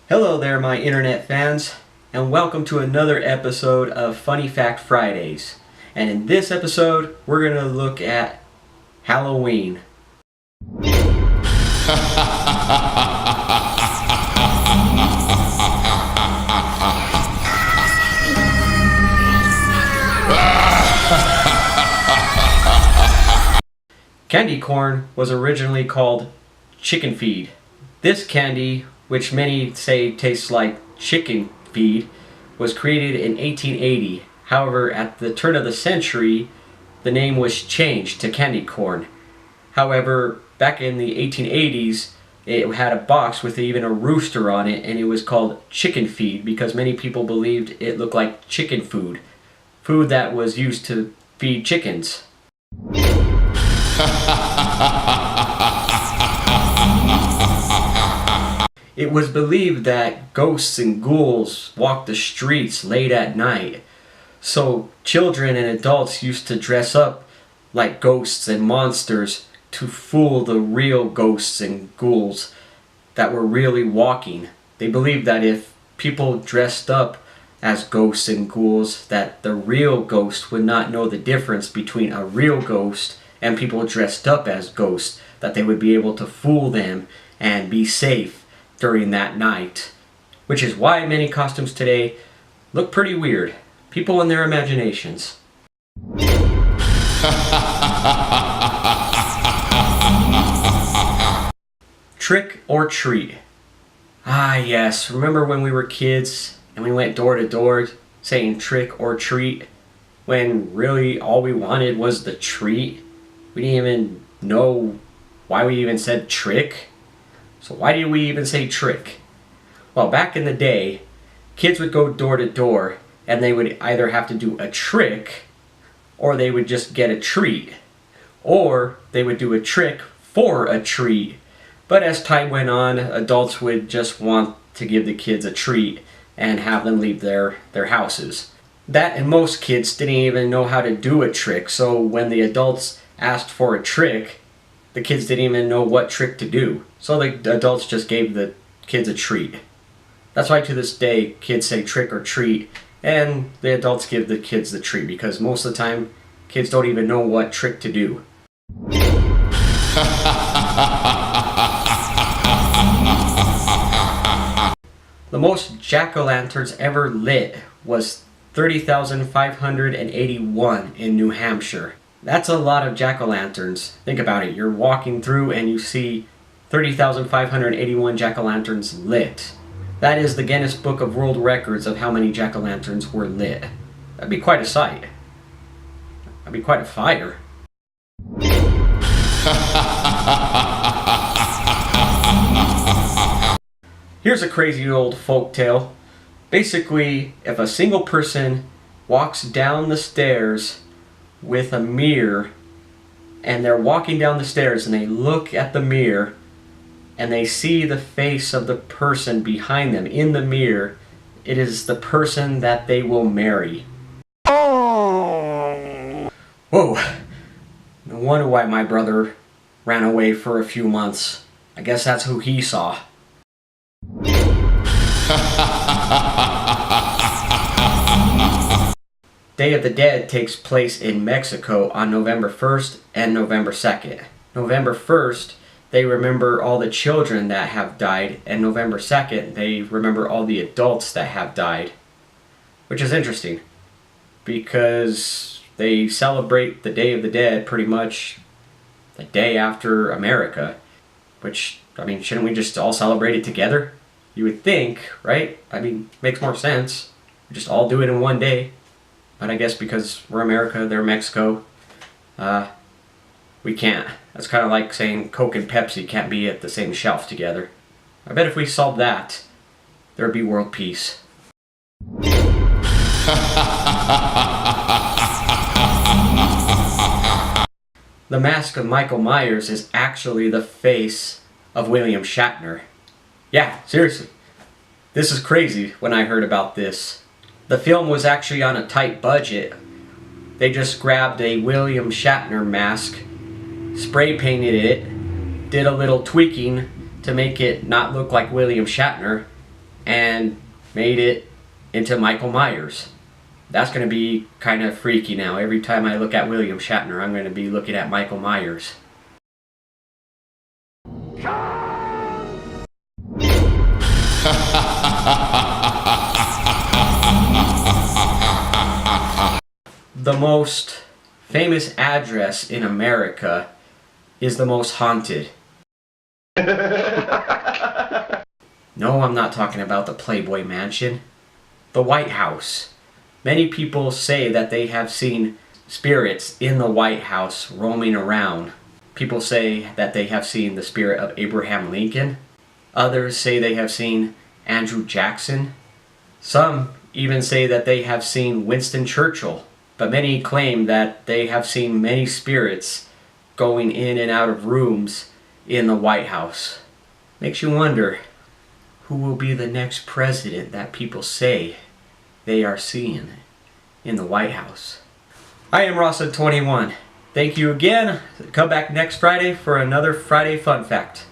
Hello there, my internet fans, and welcome to another episode of Funny Fact Fridays. And in this episode, we're going to look at Halloween. Candy corn was originally called chicken feed. This candy, which many say tastes like chicken feed, was created in 1880. However, at the turn of the century, the name was changed to candy corn. However, back in the 1880s, it had a box with even a rooster on it, and it was called chicken feed because many people believed it looked like chicken food. Food that was used to feed chickens. It was believed that ghosts and ghouls walked the streets late at night. So children and adults used to dress up like ghosts and monsters to fool the real ghosts and ghouls that were really walking. They believed that if people dressed up as ghosts and ghouls, that the real ghost would not know the difference between a real ghost and people dressed up as ghosts, that they would be able to fool them and be safe during that night. Which is why many costumes today look pretty weird. People and their imaginations. Trick or treat. Ah yes, remember when we were kids and we went door to door saying trick or treat when really all we wanted was the treat? We didn't even know why we even said trick. So why do we even say trick? Well, back in the day, kids would go door to door and they would either have to do a trick or they would just get a treat. Or they would do a trick for a treat. But as time went on, adults would just want to give the kids a treat and have them leave their houses. That and most kids didn't even know how to do a trick, so when the adults asked for a trick, the kids didn't even know what trick to do. So the adults just gave the kids a treat. That's why to this day, kids say trick or treat, and the adults give the kids the treat, because most of the time, kids don't even know what trick to do. The most jack-o'-lanterns ever lit was 30,581 in New Hampshire. That's a lot of jack-o'-lanterns. Think about it. You're walking through and you see 30,581 jack-o'-lanterns lit. That is the Guinness Book of World Records of how many jack-o'-lanterns were lit. That'd be quite a sight. That'd be quite a fire. Here's a crazy old folk tale. Basically, if a single person walks down the stairs with a mirror, and they're walking down the stairs and they look at the mirror and they see the face of the person behind them in the mirror, it is the person that they will marry. Oh! Whoa! No wonder why my brother ran away for a few months. I guess that's who he saw. Day of the Dead takes place in Mexico on November 1st and November 2nd. November 1st, they remember all the children that have died, and November 2nd, they remember all the adults that have died. Which is interesting, because they celebrate the Day of the Dead pretty much the day after America. Which, I mean, shouldn't we just all celebrate it together? You would think, right? I mean, makes more sense. We just all do it in one day. But I guess because we're America, they're Mexico, we can't. That's kind of like saying Coke and Pepsi can't be at the same shelf together. I bet if we solved that, there'd be world peace. The mask of Michael Myers is actually the face of William Shatner. Yeah, seriously. This is crazy when I heard about this. The film was actually on a tight budget. They just grabbed a William Shatner mask, spray painted it, did a little tweaking to make it not look like William Shatner, and made it into Michael Myers. That's going to be kind of freaky now. Every time I look at William Shatner, I'm going to be looking at Michael Myers. The most famous address in America is the most haunted. No, I'm not talking about the Playboy Mansion. The White House. Many people say that they have seen spirits in the White House roaming around. People say that they have seen the spirit of Abraham Lincoln. Others say they have seen Andrew Jackson. Some even say that they have seen Winston Churchill. But many claim that they have seen many spirits going in and out of rooms in the White House. Makes you wonder, who will be the next president that people say they are seeing in the White House? I am Rossa21. Thank you again. Come back next Friday for another Friday Fun Fact.